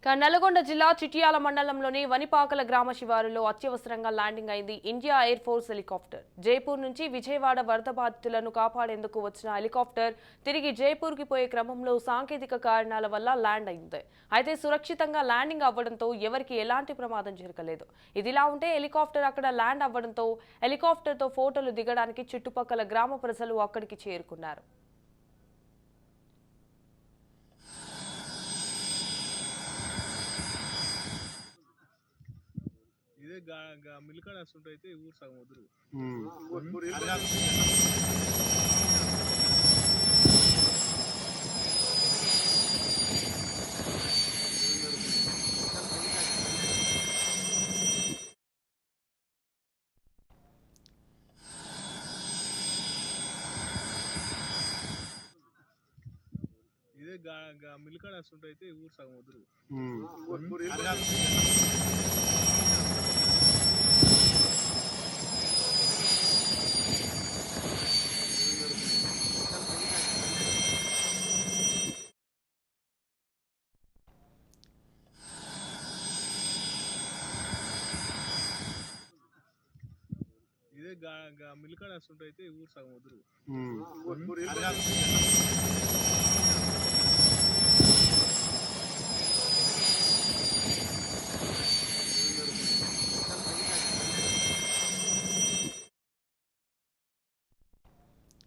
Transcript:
నల్గొండ జిల్లా చిట్యాల మండలంలోని వనిపాకల గ్రామ శివారులో అత్యవసరంగా ల్యాండింగ్ అయింది India air force helicopter. Jaipur నుంచి విజయవాడ వరద బాధితులను కాపాడేందుకు వచ్చిన హెలికాప్టర్ తిరిగి జైపూర్కి పోయే క్రమంలో సాంకేతిక కారణాల వల్ల ల్యాండ్ అయింది. అయితే సురక్షితంగా ల్యాండింగ్ అవ్వడంతో ఎవరికి ఎలాంటి ప్రమాదం జరగలేదు. ఇదిలా ఉంటే హెలికాప్టర్ అక్కడ ల్యాండ్ అవ్వడంతో హెలికాప్టర్తో ఫోటోలు దిగడానికి చుట్టుపక్కల గ్రామ ప్రజలు అక్కడికి చేరుకున్నారు. ఇదే మిల్కాడ వస్తుంటే ఊరు సగం వదురు ఇదే మిల్కాడ వస్తుంటే ఊరు సగం వదురు ఇదే మిల్కాడ వస్తుంటే ఊరు సగం వదురు